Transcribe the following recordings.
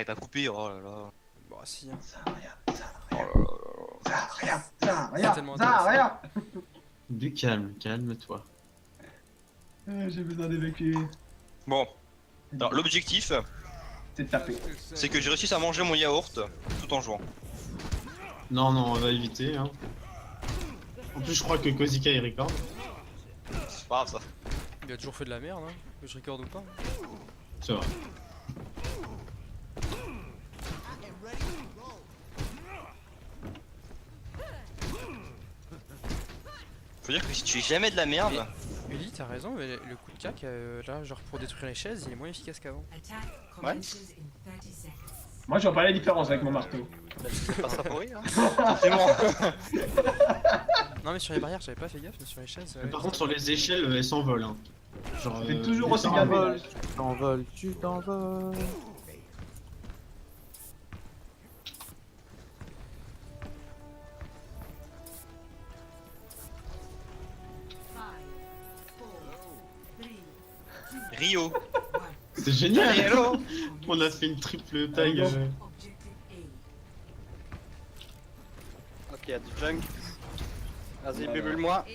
est pas coupé, oh là là. Bon, si, hein. Ça rien, ça Oh rien, là là là là. ça rien, ça C'est rien, tellement ça rien. Du calme, calme-toi. J'ai besoin d'évacuer. Bon, alors l'objectif, C'est de taper. c'est que je réussisse à manger mon yaourt tout en jouant. Non, non, on va éviter. Hein. En plus, je crois que Kozika il record. C'est pas grave ça. Il a toujours fait de la merde, hein. Que je recorde ou pas. C'est vrai. Faut dire que si tu fais jamais de la merde, Ellie, t'as raison, mais le coup de cac, là, genre pour détruire les chaises, il est moins efficace qu'avant. Ouais. Moi, je vois pas la différence avec mon marteau. c'est pas ça pour rire. Hein. C'est bon. Non, mais sur les barrières, j'avais pas fait gaffe, mais sur les chaises. Par contre, sur les échelles, elles s'envolent. Hein. Genre, Ça fait toujours les aussi parabole. bien de Tu t'envoles, tu t'envoles. Rio. C'est génial. Allez, hello. On a fait une triple taille. Ok, y'a du junk. Vas-y, bubule-moi.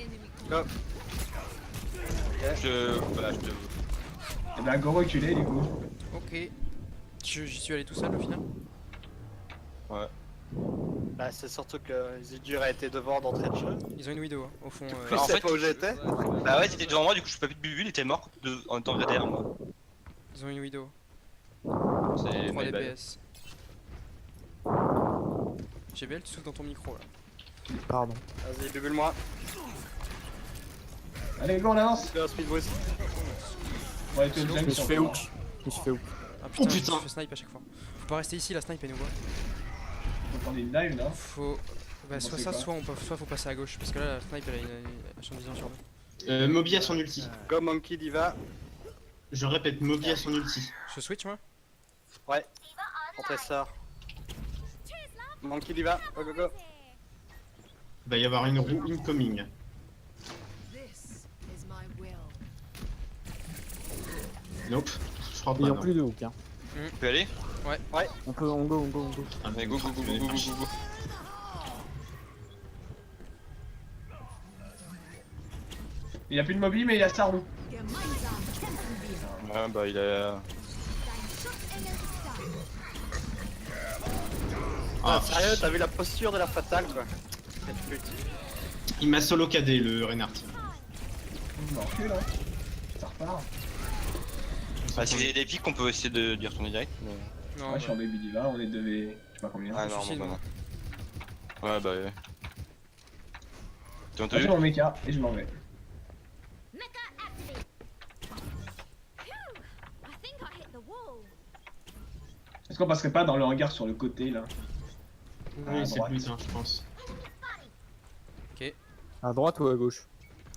Go. Voilà, je te... Eh ben, go reculer du coup. Ok. J'y suis allé tout seul au final. Ouais. Bah, c'est surtout que Zidur a été devant d'entrée de jeu. Ils ont une widow, hein, au fond. Je en sais fait- pas où j'étais. Bah ouais, t'étais devant moi, du coup je peux pas plus de bubule, il était mort en étant derrière moi. Ils ont une widow. C'est 3 my bad. DPS. GBL, tu souffles dans ton micro là. Pardon. Vas-y, bubule-moi. Allez, go, on avance. Go, speed boost. On va aller tout le Je junk me sur suis fait le hook. Je me suis fait hook. Ah Oh, putain, putain. je fais snipe à chaque fois. Faut pas rester ici, la snipe elle nous voit. Faut prendre une dive là. Faut. Bah, Bon, soit c'est ça, quoi soit faut passer à gauche. Parce que là, la snipe elle a une champ de vision sur nous. Moby a son ulti. Go, Monkey Diva. Je répète, Moby a son ulti. Je switch moi. Ouais. Compresseur. Monkey Diva. Go, go, go. Il va y avoir une roue incoming. Nope, je crois pas. Ils ont non. plus de hook. Hein. Tu peux aller? On peut, on go, on go, on go. Ah, Allez, go go go go go go go. Il a plus de mobile, mais il a sa roue. Ouais bah il a... Ah, Sérieux, t'as vu la posture de la fatale, quoi. Quelle pute. il m'a solo cadé le Reinhardt. On recule, hein. Ça repart. Bah si vous avez des pics on peut essayer de d'y retourner direct. Mais... Non, Ouais, je suis en baby diva, on est 2v. Je sais pas combien. Ah non, suicide, non, moi. non. Ouais bah ouais. T'as Ah, entendu? j'ai mon mecha et je m'en vais. Est-ce qu'on passerait pas dans le hangar sur le côté là? Oui, à c'est droite. plus, hein, je pense. À droite ou à gauche?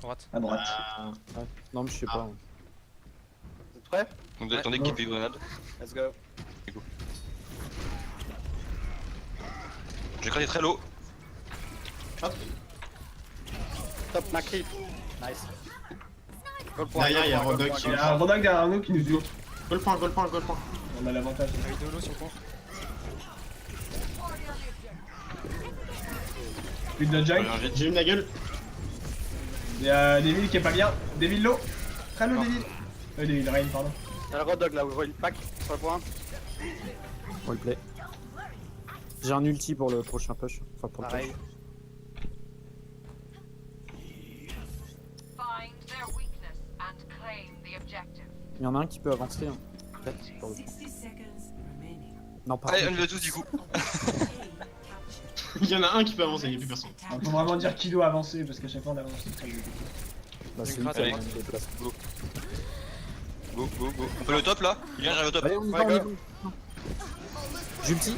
Droite. À droite. Ah, Ouais. Non, mais je sais pas. Vous êtes prêts? On Ouais. attendait qu'il y ait grenade. Let's go. J'ai craqué très low. hop. Top, ma creep. Nice. Go le point, Derrière, go le il y a point, go le Rodok point, qui- go Il y le a un Rodak derrière nous qui nous tue. Goal point, goal point, goal point. On a l'avantage. Avec de l'eau sur le pont. Plus de junk. J'ai une la gueule. Il y a Devil qui est pas bien. Devil low. Très low Devil. Devil Rain, pardon. point. Y'a le Rodog là, ouvrez le pack sur le point. Roleplay. J'ai un ulti pour le prochain push. Enfin, pour le push. Pareil. Find their weakness and claim the objective. Il y en a un qui peut avancer. Hein. Peut-être, sur le point. Non, pas. Allez on y va tous du coup. Il y en a un qui peut avancer, il n'y a plus personne. On faut vraiment dire qui doit avancer parce qu'à chaque fois on avance très vite. Bah, c'est Une lui crasse qui a à le moins de place. Go go go. On peut le top là? Viens j'arrive au top. Allez, on y va, Ouais, on y go. va. J'ulti.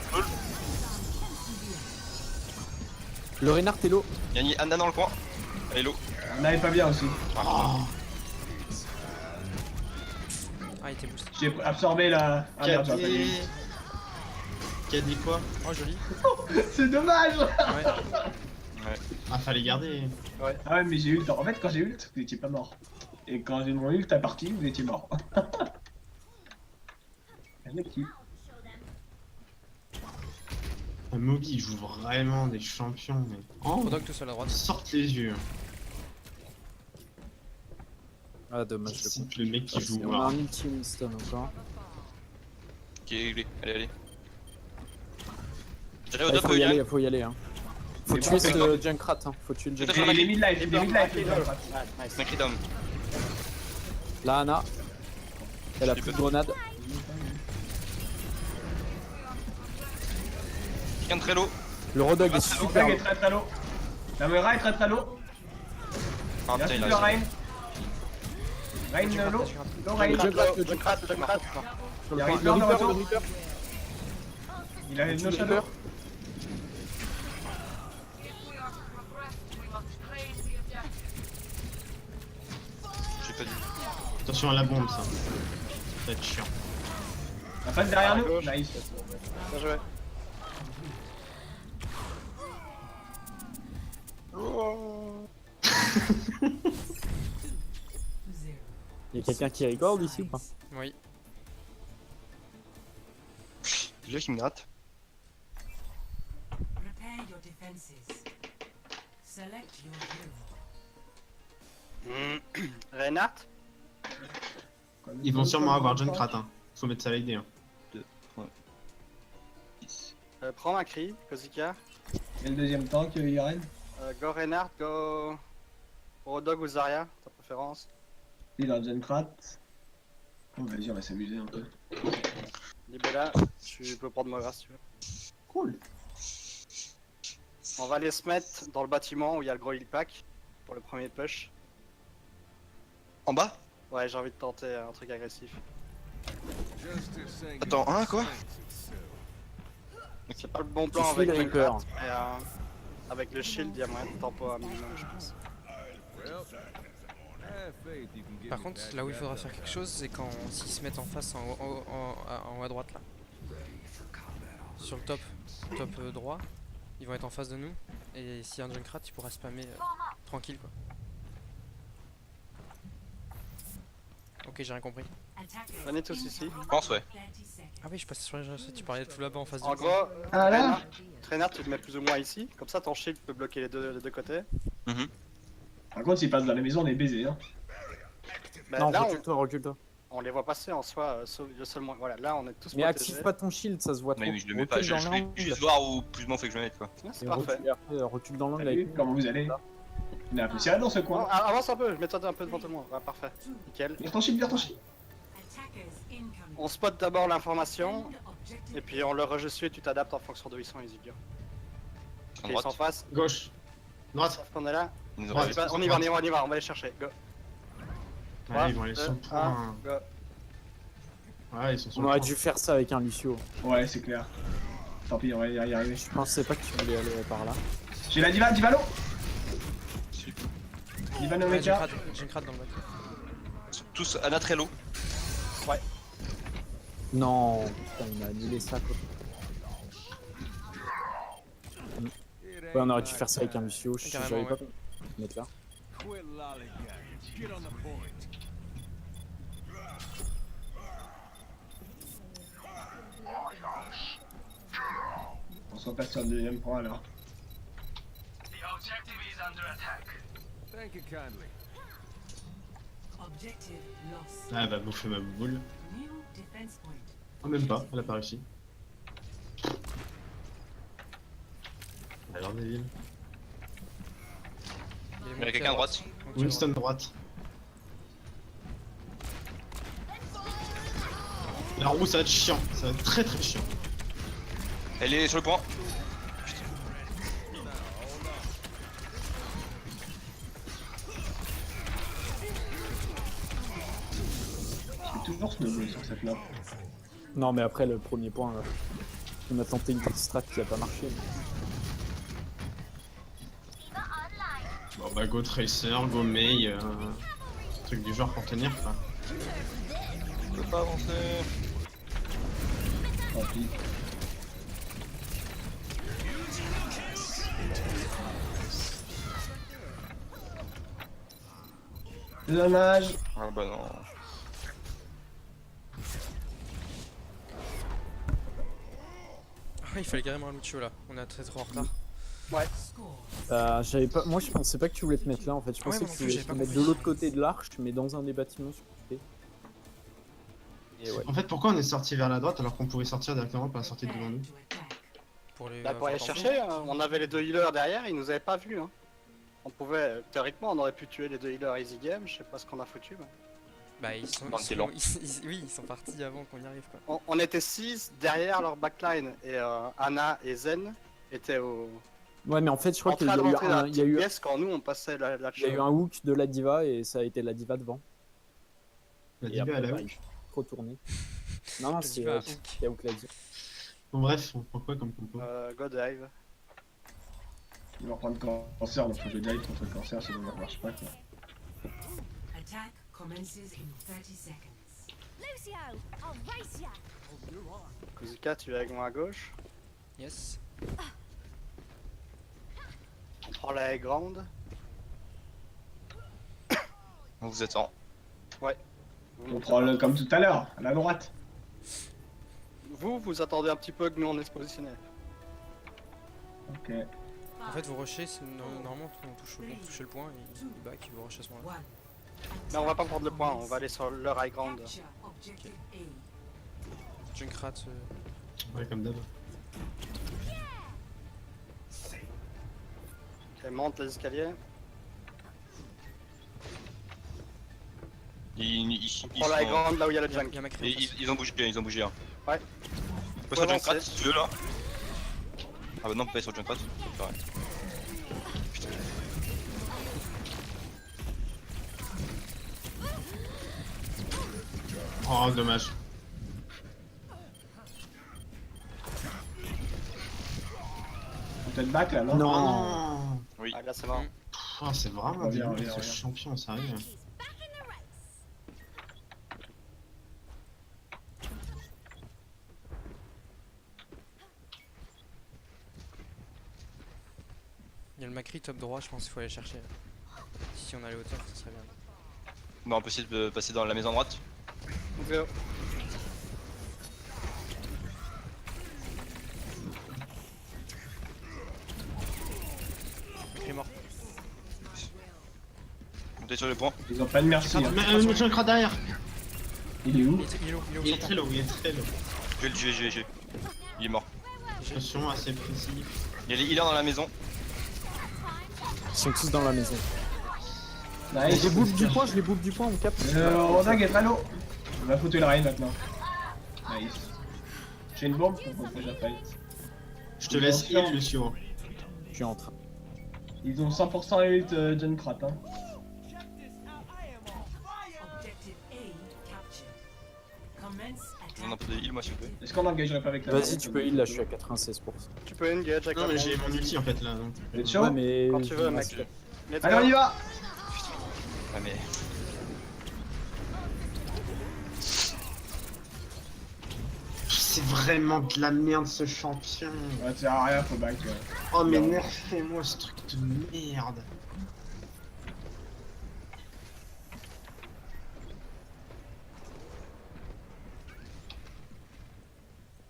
Le Reinhardt est low. Y'a Anna dans le coin. Elle est low. On n'avait pas bien aussi. Ah, il était boost. J'ai absorbé la. Ah merde, j'ai pas Cadé. dit. Qui a dit quoi? Oh, joli. C'est dommage. Ouais. Ah, fallait garder. Ah ouais, mais j'ai ult. En fait, quand j'ai ult, vous étiez pas mort. Et quand j'ai mon ult à partie, vous étiez mort. Un mec qui. Mogi il joue vraiment des champions, mais. Oh, Rodog tout seul à droite. sortent les yeux. Ah, dommage. C'est le mec qui joue. On a un ulti Winston encore. Ok, réglé. Allez. J'irai au Il top, faut y Yang. aller, faut y aller. Hein. Faut Mais tuer bon, ce Junkrat. Hein. Faut tuer le Je vais Junkrat. faire Il est mid-life, il est mid-life. Nice. Macri down. Là, Anna. Elle a plus de grenade. Quelqu'un de très low. Le Rodog est Le super. Tag est très très low. La Moira est très très low. Ah Il putain, reste il plus le a Rein. Rein low. Low Rein. Junkrat. Il arrive Le de Reaper, retour. le Reaper. Il a Le no shadow. Reaper. If we are to progress, we must claim the objective. J'ai pas dit. Attention à la bombe, ça. Ça va être chiant. La face derrière À nous. gauche. Nice. Bien joué. Il y a quelqu'un qui record ici ou pas? Oui. Déjà qui me gratte. Prepare your defenses. Select your hero. Reinhardt. Ils vont sûrement avoir Junkrat, hein. Faut mettre ça à l'idée. Hein. Prends Macri, Kozika. Et le deuxième tank, Yaren. Go Reinhardt, go. Rodog ou Zarya, ta préférence. Il est dans Junkrat. Oh, vas-y, on va s'amuser un peu. Libella, tu peux prendre Moira si tu veux. Cool. On va aller se mettre dans le bâtiment où il y a le gros heal pack pour le premier push. En bas? Ouais, j'ai envie de tenter un truc agressif. Attends, hein, quoi? C'est pas le bon plan Tu avec suis le Junkrat, Reaper. mais avec le shield, il y a moyen de tempo un minimum, je pense. Par contre, là où il faudra faire quelque chose, c'est quand s'ils se mettent en face en haut à droite là. Sur le top droit, ils vont être en face de nous. Et s'il y a un Junkrat, il pourra spammer tranquille quoi. Ok, j'ai rien compris. Venez tous ici. Je pense, ouais. Ah oui, je passais sur les GC, tu parlais tout là-bas en face En du gros, Ah là. Reinhardt, tu te mets plus ou moins ici. Comme ça, ton shield peut bloquer les deux côtés. Par contre, s'il passe dans la maison, on est baisé. Hein. Bah, Non, là, recule-toi. on les voit passer en soi, le seul moyen. Voilà, là, on est tous Mais protégés. active pas ton shield, ça se voit trop. Mais oui, je le mets pas. Recule Je dans vais l'angle. juste voir où plus m'en fait que je me mette quoi. Ouais, c'est Et parfait. recule dans l'angle Salut, avec. comment vous allez? On est un peu serré dans ce Bon, coin. avance un peu, je mets toi un peu devant tout le monde. Ouais, parfait. Nickel. Viens ton shield, viens ton shield. Attackers incoming. On spot d'abord l'information, Objective et puis on le rejuste et tu t'adaptes en fonction de où ils sont, les idiots. En Ok, ils sont en droite. face. Gauche. Droite. Sauf qu'on est là. Une On droite. y va, on va les chercher. Go. Ouais, ils vont aller sur le 2, point. 1, go. Ouais, ils sont sur On le aurait point. dû faire ça avec un Lucio. Ouais, c'est clair. Tant pis, on va y arriver. Je pensais pas que tu voulais aller par là. J'ai la diva, Divalo. Diva no Ouais, mecha. Junkrat dans le bac. Ils sont tous à très low. Non, putain, il m'a annulé ça quoi. Ouais, on aurait dû faire ça avec un Lucio, je Carrément, savais pas ouais. mettre là. On se repasse sur le deuxième point alors. objective lost. Ah, elle va bouffer ma boule. New defense point. Oh, même pas, elle a pas réussi. Alors, des villes. Il y a quelqu'un à droite. Winston droite. La roue, ça va être chiant. Ça va être très très chiant. Elle est sur le point. C'est toujours snowball sur cette map. Non, mais après le premier point, on a tenté une petite strat qui a pas marché. Bon bah go Tracer, go Mei, truc du genre pour tenir quoi. Je peux pas avancer. Tant pis. Dommage. Ah bah non. il fallait carrément un Lucio là, on est très trop en retard. Score. J'avais pas, moi je pensais pas que tu voulais te mettre là en fait. Je Ouais, pensais moi que non tu plus, voulais j'avais te pas mettre de compris. l'autre côté de l'arche, mais dans un des bâtiments surpris. Et ouais. En fait, pourquoi on est sorti vers la droite alors qu'on pouvait sortir directement par la sortie devant Prepare nous? to attack. Pour les. Là, pour aller avoir tendu. chercher, on avait les deux healers derrière, ils nous avaient pas vus. Hein. On pouvait, théoriquement, on aurait pu tuer les deux healers easy game, je sais pas ce qu'on a foutu. Mais... Bah, ils sont. Dans le lent. Oui, ils sont partis avant qu'on y arrive quoi. On était 6 derrière leur backline, et Anna et Zen étaient Ouais, mais en fait, je crois en qu'il y train a de eu rentrer dans la un, il y a eu, pièce quand nous on passait la il y a eu un hook de la diva et ça a été la diva devant. La Et diva après, à la bah, hook. il faut retourner. Non, non, La c'est diva à hook qui a hook la diva. Bon, bref, on prend quoi comme compo? God Dive. Il va reprendre cancer, donc faut que je dive contre le cancer, sinon ça marche pas quoi. Attack commences in 30 seconds. Lucio, I'll race ya. Kuzuka, tu es avec moi à gauche. Yes. On prend la high ground. Donc vous êtes en. On prend le comme tout à l'heure, à la droite. Vous attendez un petit peu que nous on est positionné. Ok. En fait, vous rushez, normalement on touche le point et il back, vous rushez à ce moment-là. 1. Mais on va pas prendre le point, on va aller sur leur high ground. Capture objective A. Junkrat. Ouais, comme d'hab. Elle monte les escaliers. Ils On prend la high sont- ground là où il y a le Il junk. y a Macri. ils ont bougé, ils ont bougé. Hein. Ouais. Pas sur Ouais, Junkrat, c'est- si tu veux là. Ah bah non, pas sur Junkrat, c'est pareil. Putain. Oh, dommage. Peut-être back là, non? Non. Oh non. Oui. Ah, là c'est mort. Oh, c'est vraiment Reviens, débile reviens, ce reviens. champion, sérieux. Il y a le Macri top droit, je pense qu'il faut aller chercher. Si on a les hauteurs, ça serait bien. Bon, on peut essayer de passer dans la maison droite. Let's go. Macri est mort. Montez sur le point. Ils ont pas de merci. Hein. Mais Junkrat derrière! Il est où? Il est où Il est très low, il est très low. Je vais le tuer, GG. Il est mort. Attention, assez précis. Il y a les healers dans la maison. Ils sont tous dans la maison. Nice. Je les bouffe du point, je les bouffe du point, on capte. Rodag est très low. On va foutre le raid maintenant. Nice. J'ai une bombe pour déjà fight. Je te laisse heal, Lucio. Je suis en train. Ils ont 100% ult Junkrat hein. Objective A captured. Commence J'en ai un peu de heal, moi, s'il vous plaît. Est-ce qu'on n'engagerait pas avec la Vas-y, tu peux heal, là je suis à 96%. Tu peux engage avec Non, la mais bombe. j'ai mon ulti en fait là. Donc... Vous êtes chaud? Ouais, mais. Quand tu veux, mec. Let's Allez, on y go. va! Ah, mais. C'est vraiment de la merde ce champion. Ouais, ça sert à rien, faut back. Oh, mais nerfez-moi ce truc de merde.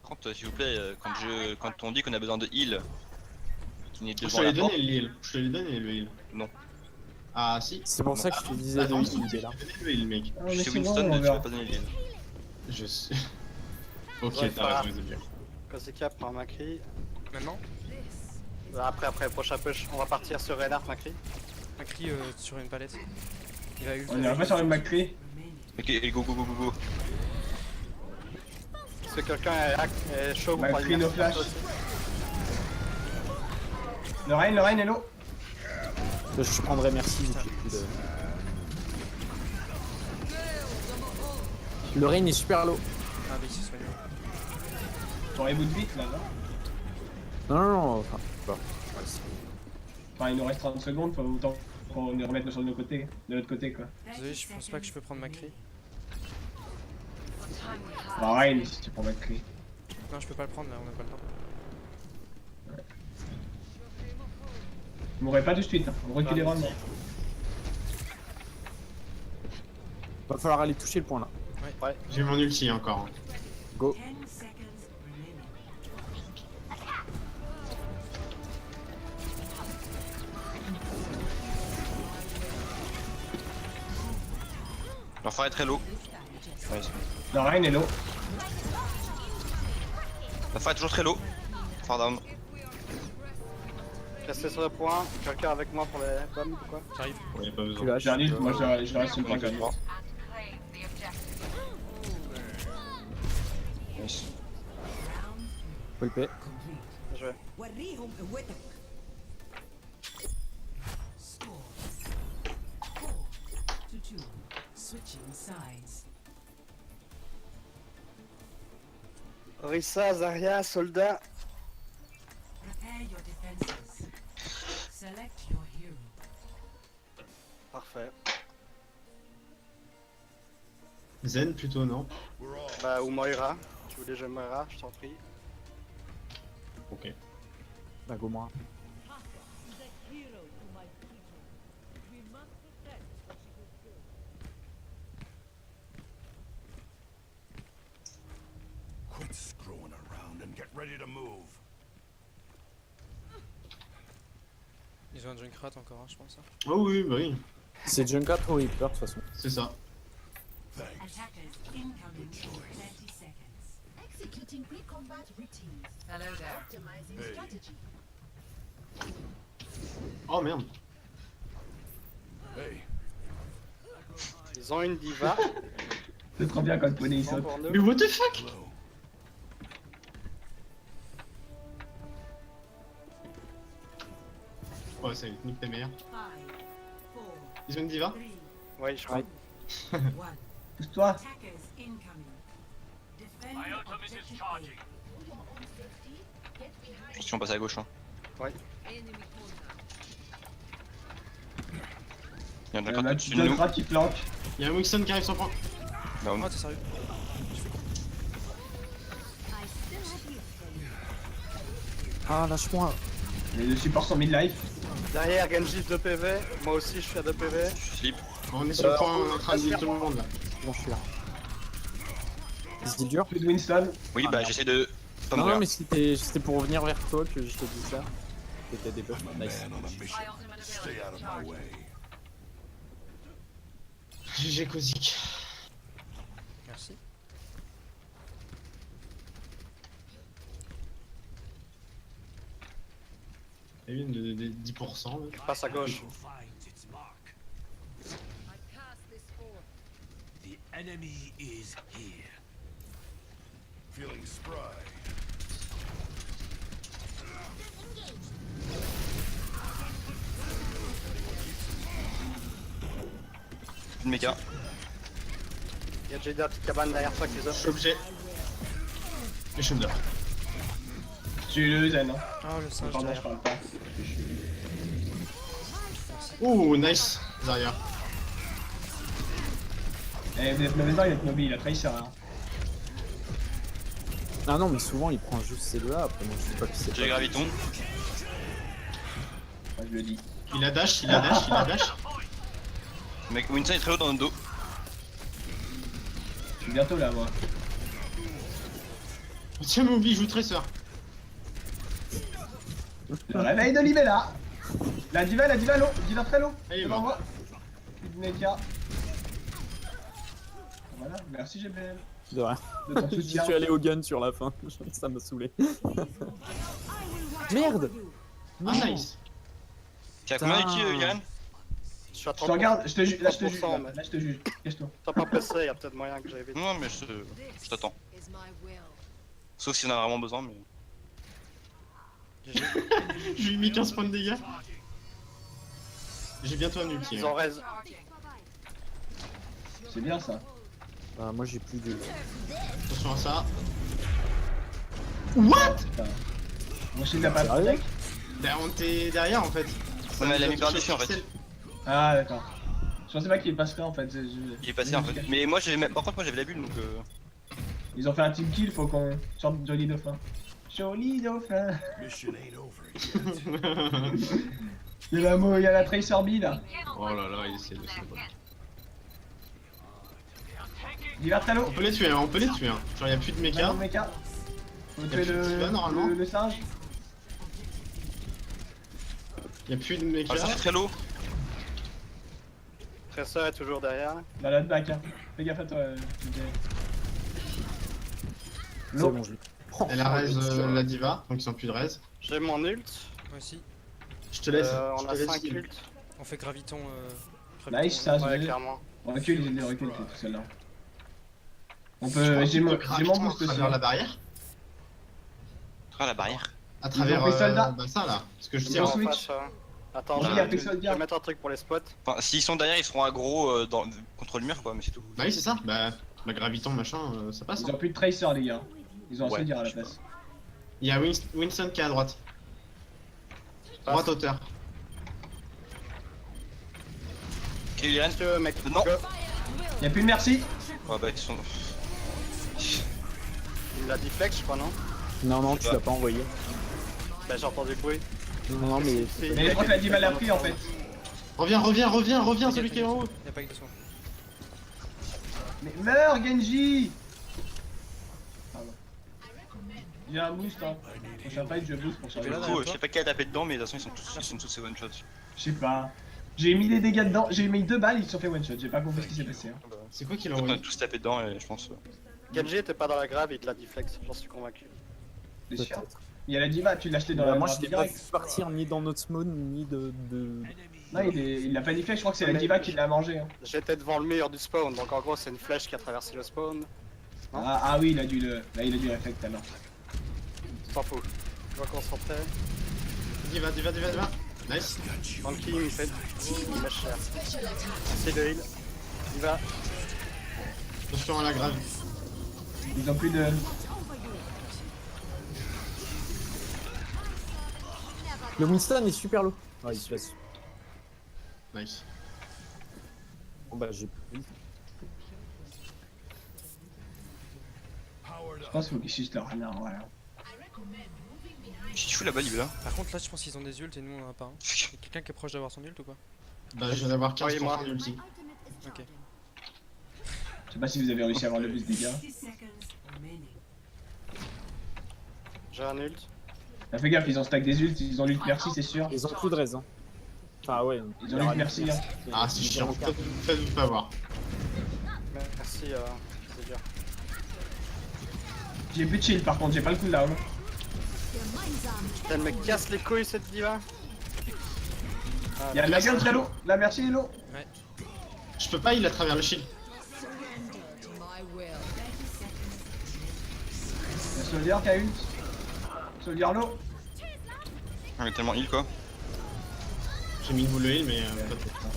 Par contre, s'il vous plaît, quand on dit qu'on a besoin de heal, qui n'est Je devant te la l'ai porte. donné le heal. Je te l'ai donné le heal. Non. Ah si. C'est pour ça que je te disais Attends, de si, heal, je il est là. t'ai donné le heal, mec. Ah, Je mais suis c'est bon, Winston, on tu vas verra. pas donner le heal. Je sais. Ok, Ouais, t'as raison, Xavier. Kuzuka prend Macri. Maintenant, Après, prochain push, on va partir sur Reinhardt Macri. Macri sur une palette. Il va ult. On ira pas sur le McCree. remaining. Ok, et go, go, go, go, go. Est-ce que quelqu'un est chaud pour Macri, prendre une no merci flash. Le Rain est low. Je prendrais merci du coup. Le rain est super low. Ah, bah il s'est soigné. On reboot vite là, non? Non, non, non. Enfin, bon. Enfin, il nous reste 30 secondes, faut autant qu'on les remette sur de l'autre côté, quoi. Désolé, je pense pas que je peux prendre Macri. Bah, Rain, si tu prends McCree. Non, je peux pas le prendre là, on a pas le temps. Vous m'aurez pas tout de suite, hein. On recule vraiment. Va falloir aller toucher le point là. J'ai mon ulti encore. Go. 10 seconds remaining. Leur phare est très low. Ouais, La reine est low. la phare est toujours très low. Phare down. Restez sur le point. Quelqu'un avec moi pour les bombes ou quoi? J'arrive. Ouais, pas Tu besoin. lâches. J'ai un ult, moi je reste sur le point Donc, que trois. and claim the objective. Nice. Faut le paix. Bien joué. Score 4 to 2. Switching sides. Orisa, Zarya, soldat. Prepare your defenses. Select your hero. Parfait. Zen plutôt, non? Bah, ou Moira. Tu voulais jouer Moira, je t'en prie. Ok. Bah go moi. Quit screwing around and get ready to move. Ils ont un Junkrat encore, hein, je pense. Hein. Oh oui, bah oui, C'est Junkat ou Reaper de toute façon. c'est ça. Attackers incoming in 30 seconds. Executing pre-combat routines. Hello there. Optimizing Hey. strategy. Oh merde. Hey, Ils ont une diva. C'est trop bien quand le poney il Bon saute. pour nous. Mais what the fuck? hello. Ouais, ça nique ta mère. 5, 4, Ils ont une diva? 3, Oui, je crois. 1. Pousse-toi. Attackers incoming. Defend objective A. Attention, on passe à gauche. Hein. Il y en a Il y un en a au-dessus de nous. d'autres qui flanquent. Y'a un Wixon qui arrive sur point. Down. Oh, t'es sérieux? Ah lâche-moi. Les deux supports sont mid-life. Derrière, Genji 2 PV. Moi aussi, je suis à 2 PV. Je slip. On est sur le point, on est en train de dire tout le monde là. Bon je suis là. C'est dur. Plus de Winston. Oui, bah j'essaie de pas Non mourir. non mais c'était pour revenir vers toi que je t'ai dit ça. T'étais des buffs. Nice. Man on a mission. My ultimate Stay ability out of my charging. way. GG Kozik. Merci. T'as eu une de 10% là. Je passe à gauche. Finds its mark. The enemy is here. Feeling spry. Plus de méca. Il y a déjà la petite cabane derrière toi qui les Je a. suis obligé. Et je suis dedans. J'ai eu le Zen. Hein. Ah, le singe Pardon, je derrière. parle pas. Ouh, nice, Zarya. Eh, vous êtes mauvais, il est mobile, il a trahi ça. Hein. Ah non mais souvent il prend juste ces deux-là, après moi je sais pas qui c'est. J'ai graviton. Moi, je le dis. Il a dash, il a dash, il a dash. Mec, Winston est très haut dans notre dos. Je suis bientôt là, moi. Tiens, Moby joue Tracer. Le réveil de Livella. La diva low. Diva très low. Allez, Devant va. moi. Plus de mecha. Voilà, merci GBL. De rien. De ton Je soutien. suis allé au gun sur la fin, ça m'a saoulé. Merde. Ah, nice. T'es à combien Putain. ici, Yann? Je suis à Je 30%. te regarde, je te juge, là je te juge. 30%, Là, là, je te juge. Cache-toi. T'as pas pressé, il y a peut-être moyen que j'aille vite. Non, mais je t'attends. Is my will. Sauf si on a vraiment besoin, mais. Je lui ai mis 15 points de dégâts. J'ai bientôt un ulti. Ils ont raison. C'est bien ça. Bah moi j'ai plus de... Attention à ça. What? Putain. Moi je l'ai pas Sérieux mec. On était derrière en fait. Ouais, mais elle a mis par-dessus en fait. Ah d'accord. Je pensais pas qu'il passerait en fait. Il est passé en fait. Mais moi, par contre, moi j'avais la bulle donc. Ils ont fait un team kill, faut qu'on sorte Joli Dauphin. Joli Dauphin. Mission ain't over yet. Il y a il y a la Tracer B là. Oh là là, il essaie de se battre. Diva très low. On peut les tuer, hein, on peut les tuer. Hein. Genre y'a plus de mecha. Mecha. Faut Y a tuer plus de diva, normalement. le singe. Y'a plus de Ah, mecha. ça fait très low. Tracer est toujours derrière. Dans la back, hein. Fais gaffe à toi, DJ. C'est L'eau. bon, je l'ai. Elle a raise la diva, donc ils ont plus de raise. J'ai mon ult. Moi aussi. Je te laisse. On je a te laisse 5 heal. ults. On fait graviton. Nice, ça, Ouais, c'est clairement. On recule, ils recule tout seul là. On Je peut. crois J'ai qu'on mon peut j'ai mon boost à aussi. travers la barrière. Ah, la barrière. À travers pris soldat. bah ça là. Ce que je Ils dis. ont En switch. face, attends, Oui, je il y a vais plus soldat. mettre un truc pour les spots. Enfin, s'ils sont derrière, ils seront aggro contre le mur, quoi, mais c'est tout. Bah oui, c'est ça. Bah, graviton machin, ça passe. Ils hein. ont plus de tracer les gars. Ils ont un Ouais, soldier à la je sais place. Il y a Winston qui est à droite. Droite hauteur. Kylian. Monsieur, mec, Non. go. Y'a plus de merci. Oh bah, ils sont. Il l'a deflect, je crois, non? Non, non, tu l'as pas envoyé. Bah, j'ai entendu le bruit. Non, non, mais. Mais je crois que la diva l'a pris en fait. Reviens, celui qui est en haut. Y'a pas que de son. Mais meurs Genji. Pardon. J'ai un boost hein. Prochain fight je boost pour changer. là, Du derrière coup, je toi. sais pas qui a tapé dedans, mais de toute façon, ils sont tous one shot. Je sais pas. J'ai mis des dégâts dedans, j'ai mis 2 balles, ils se sont fait one shot, j'ai pas compris ce qui s'est passé. Hein. C'est quoi qui l'a On a envoyé? tous tapé dedans, et je pense. Genji était pas dans la grave, il te l'a deflect, j'en suis convaincu. T'es sûr? Peut-être. Il y a la diva, tu l'as acheté dans Bah, la moi, grave je l'ai pas direct. vu partir ni dans notre spawn, ni de. Non, il l'a pas deflect, je crois que c'est la Mais- diva qui l'a mangé. Hein. J'étais devant le mur du spawn, donc en gros c'est une flèche qui a traversé le spawn. Non. Ah oui, il a dû le. Là, il a dû réflect alors. T'en fous. Je vais concentrer. Diva. Nice. Monkey, il fait. Il lâche cher. C'est le heal. Il va. Attention à la grave. Ils ont plus de. Le Winston est super low. Ouais, il se laisse. Nice. Bon, bah, j'ai plus. Je pense qu'il faut qu'ils sucent leur renard, voilà. Qu'est-ce que tu fous là-bas, il est là? Par contre, là, je pense qu'ils ont des ults et nous on en a pas. Y'a quelqu'un qui est proche d'avoir son ult ou pas? Bah, je vais avoir 15% Envoyez-moi. d'ulti. Ok. Je sais pas si vous avez réussi à avoir le boost des gars. 60 seconds remaining. J'ai un ult. Ah, fais gaffe, ils ont stack des ults, ils ont l'ult merci, c'est sûr. Ils ont plus de raison. Enfin, ouais. Ils ont l'ult merci, hein. Ah, c'est chiant. Faites-vous pas voir. Merci, c'est dur. J'ai plus de shield par contre, j'ai pas le cooldown. Elle me casse les couilles cette diva. Ah, Y'a de la gueule, Trello. La merci, Hello. Je peux pas, il a travers le shield. Y'a Soldier qui a ult. Soldier low. On est tellement heal, quoi. J'ai mis une boule de heal, mais pas trop.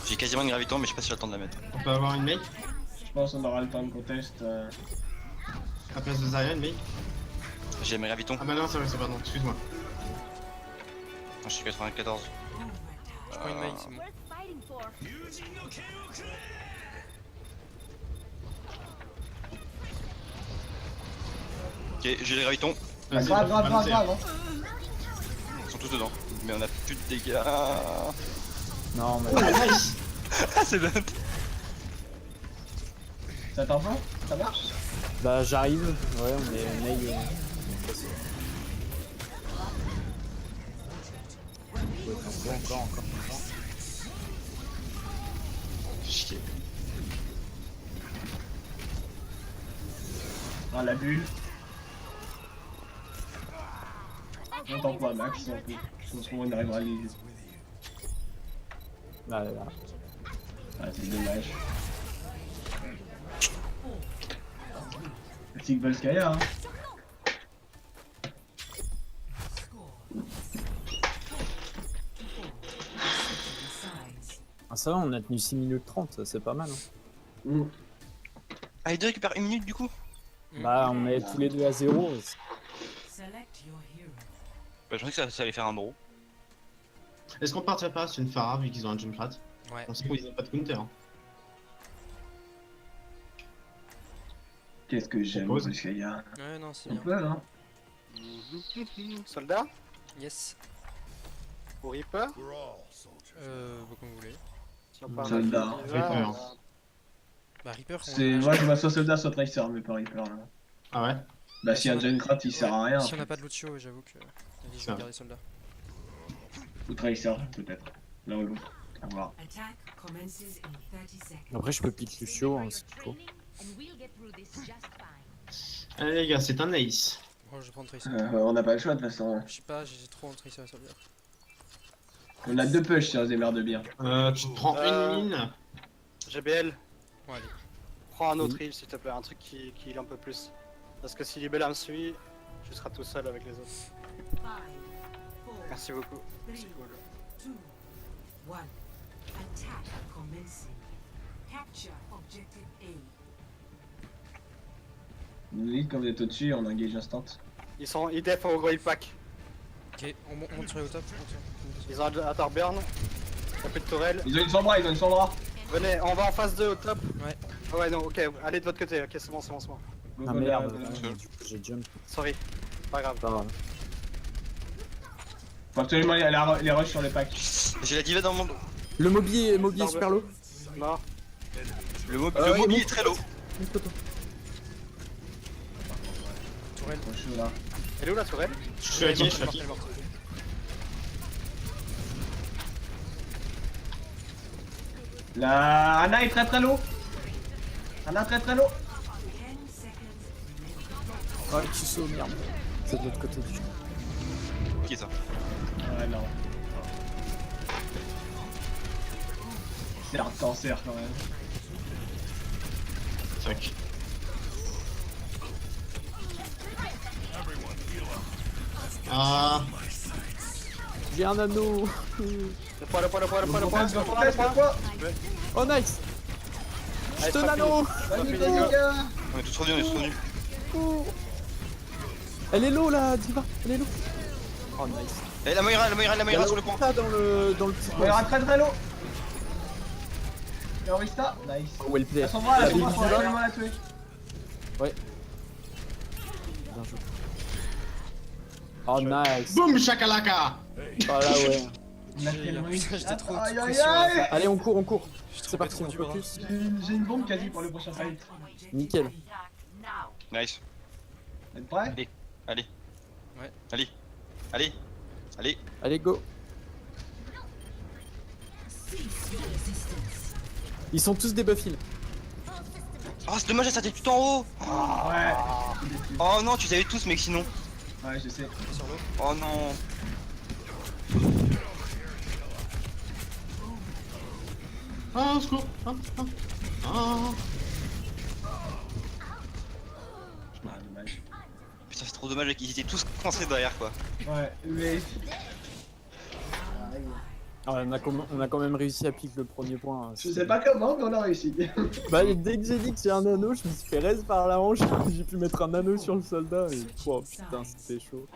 J'ai quasiment une graviton, mais je sais pas si j'ai le temps de la mettre. On peut avoir une make Je pense qu'on aura le temps de contest. à place de Zarya, une make. J'ai mes gravitons. Ah bah non, c'est vrai, c'est pardon, excuse-moi. Je suis 94. Je prends une mail, c'est bon. Ok, j'ai les gravitons. Ah, Vas-y, grave, grave, grave, balancez. grave. Hein. Ils sont tous dedans. Mais on a plus de dégâts. Non, mais. Oh, nice. Ah, c'est bien. Ça t'entend? Ça marche? Bah, j'arrive. Ouais, on est nail. Encore. Chier. Ah, la bulle. On t'en pas max, on peut. Je pense qu'on arrivera à les. Là, là. Ah, c'est dommage. Classique Volskaya, hein. Sides. Ah, ça va, on a tenu 6 minutes 30, c'est pas mal. Hein. Ah, les deux récupèrent une minute du coup? Bah, on est tous les deux à 0. Select your hero. Bah, je pensais que ça allait faire un bro. Est-ce qu'on partirait pas sur une Pharah vu qu'ils ont un Junkrat? Ouais. On sait qu'ils ont pas de counter. Hein. Qu'est-ce que j'aime Propose. Volskaya. Ouais, non, c'est On bien. peut, hein. Soldat Yes. ou Reaper? We're all soldiers. Comme vous voulez. Si on parle Soldat. de Diva, Reaper. Bah, Reaper, C'est. Moi je vois soit soldat, soit tracer, mais pas Reaper là. Ah ouais? Bah si un Junkrat il sert à rien. Si on n'a pas de Lucio, j'avoue que. Vas-y, je vais garder soldats. Ou Tracer peut-être. L'un ou l'autre. À voir. Attack commences in 30 seconds. Après, je peux pique Lucio hein, s'il faut. Allez les gars, c'est un ace. Moi, je vais prendre Tracer. On n'a pas le choix de toute façon. Je sais pas, j'ai trop en Tracer à soldat. On a 2 push si on se démerde bien. Tu te prends une mine. GBL, Bon, allez. prends un autre heal s'il te plaît, un truc qui heal un peu plus. Parce que si Libella me suit, tu seras tout seul avec les autres. 5, 4, Merci beaucoup. 3, C'est cool. 2, 1. Attack commencing. Capture objective A. Vous nous dites quand vous êtes au-dessus, on engage instant. Ils def au gros pack. Ok, on monte sur les top. Ils ont un Torburn. Y'a plus de tourelle. Ils ont une sombra, ils ont une sombra. Venez, on va en phase 2 au top. Ouais. Ah ouais, non, ok, allez de votre côté. Ok, c'est bon, c'est bon, c'est bon. Go, Ah go, merde, là, là. du coup j'ai jump. Sorry. Pas grave. Pas grave. Faut absolument les rush sur les packs. J'ai la diva dans mon dos. Le Mobi est super low. Mort. Le mobi est très low. Une photo. Tourelle. Trop chaud là. Elle est où la tourelle? Je suis hacké, je suis hacké. La Anna est très low. Anna très low. 10 seconds. Ah, qui saut, merde. C'est de l'autre côté du jeu. Qui est ça? Ouais, non. C'est un cancer quand même. Tac. Ah, J'ai un anneau. Le poids, le poids, le poids, le poids, le poids, Pourquoi, le poids, le poids. Oh nice. Allez, Je te fuck l'anneau. you. Fuck you, les gars. On est tous revenus, on est tous revenus. Elle est low là, Diva. Elle est low. Oh nice. Et la Moira sur le pont. Ça dans le petit On coin. ira très low. Et Orista, nice. Oh, well play. La sombra, la La sombra, Big faut Diva. vraiment la tuer. Bien joué. Oh nice. boum shakalaka. Oh là ouais. On a tellement eu- J'étais trop Aïe, trop aïe, sur la aïe. fin. Allez on court, on court. C'est tombé parti, trop on du bras. focus. J'ai une bombe quasi pour le prochain fight. Nickel. Nice. Vous êtes prêts? Allez. Ouais. Allez. Allez. Allez. Allez go. Ils sont tous des buffils. Oh, c'est dommage, ça t'est tout en haut. Ouais. Oh non, tu savais tous, mec, sinon. Ouais, je sais. Sur l'eau. Oh non. Ah, au secours. Ah. Ah, dommage. Putain, c'est trop dommage qu'ils étaient tous coincés derrière, quoi. Ouais, mais. Ah, on a quand même réussi à piquer le premier point. Je sais pas comment, mais on a réussi. Bah dès que j'ai dit que j'ai un anneau, je me suis fait raise par la hanche. J'ai pu mettre un anneau sur le soldat et oh putain c'était chaud.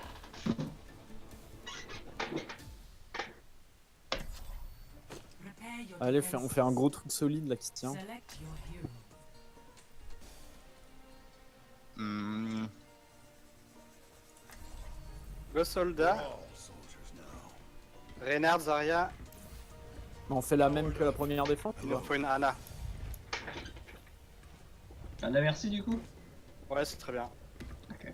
Allez on fait un gros truc solide là qui tient. Select your hero. Go soldat. Reynard, Zarya, On fait la même que la première défense il ou nous pas? faut une Anna. Un averti du coup? Ouais, c'est très bien. Ok.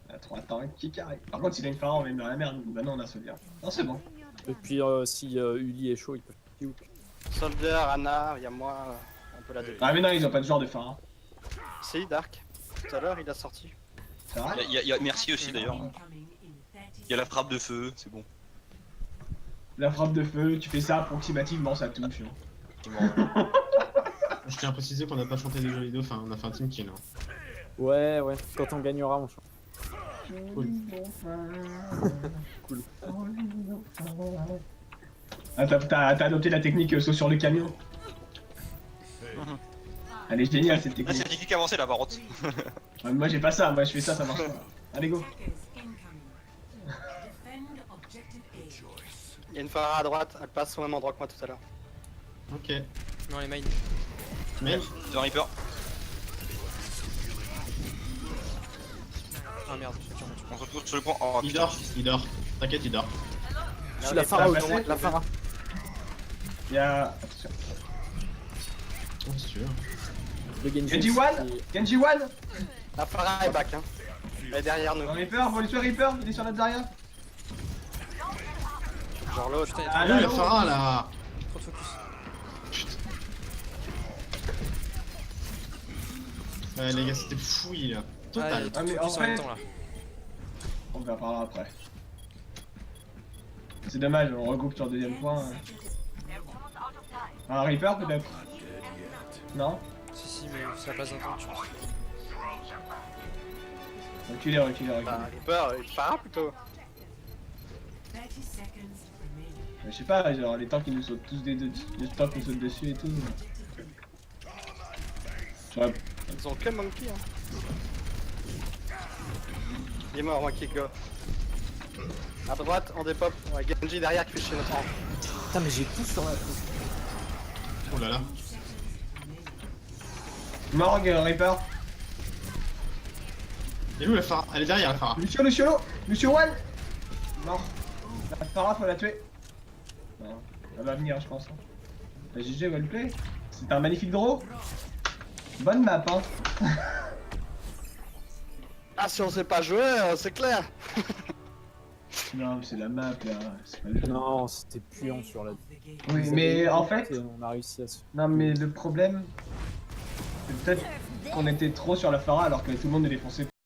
Il a 3 tanks qui carré. Par contre, s'il a une phare, on va mettre dans la merde. Bah non, on a sauvé. Non, c'est bon. Et puis si Uli est chaud, il peut faire hook. Soldier, Anna, y'a moi, on peut la dé. Ah, mais non, ils ont pas de genre de phare. Si, Dark. Tout à l'heure, il a sorti. C'est vrai? Il y a merci aussi d'ailleurs. Incoming in 30 Il y a la frappe de feu, c'est bon. La frappe de feu, tu fais ça approximativement, ça touche. Hein. C'est bon. Je tiens à préciser qu'on n'a pas chanté les jeux vidéo, enfin on a fait un team kill. Hein. Ouais quand on gagnera on chante. Cool. Cool. Ah, t'as adopté la technique saut sur le camion. Elle est géniale cette Là, technique. c'est la technique avancée là, par contre. Ouais, moi j'ai pas ça, moi je fais ça, ça marche pas. Allez go. Attackers incoming. Defend objective A. Il y a une phare à droite, elle passe au même endroit que moi tout à l'heure. Ok. Non, les mains. Mais The Reaper. Ah merde, On se retrouve sur le point. Oh il putain. dort. T'inquiète, il dort. Je suis la Phara passé, au la Phara. Y'a. Attention. Oh, si tu veux. Le Genji. Genji One Genji One La phare est back, hein. Elle est derrière nous. Un Reaper, faut lui tuer Reaper, il est sur notre Zarya. Genre l'autre. Putain, il y a Ah, Ah, la là, Pharah là. trop de focus. Ouais, les gars, c'était fouillis là. Ah, il y Total. a trop de mais focus en en même fait- temps là. On verra par là après. C'est dommage, on regroupe sur le deuxième point. Un Reaper peut-être. Non. Si, mais ça passe un temps, je pense. Reculez, reculez, reculez. Bah, Reaper, il part plutôt. 30 seconds remaining. Je sais pas, genre les tanks qui nous sautent tous des deux, les tanks nous sautent dessus et tout. J'aurais- Ils ont que Monkey, hein. Il est mort, Monkey Go. À droite, on dépop. Ouais, Genji derrière qui fait chier notre rang. Putain, mais j'ai tout sur la. Oh là là. Morgue, Reaper. Et où la Pharah? Elle est derrière la Pharah. Lucio One. Mort. La Pharah, faut la tuer. Non, elle va venir, je pense. La GG, wellplay. C'est un magnifique draw. Bonne map, hein. Ah, si on sait pas jouer, c'est clair. Non, mais c'est la map, là. C'est pas le jeu. Non, c'était puant sur la. Oui, mais en fait, Et on a réussi à se. non, mais le problème, c'est peut-être qu'on était trop sur la Pharah alors que tout le monde est défoncé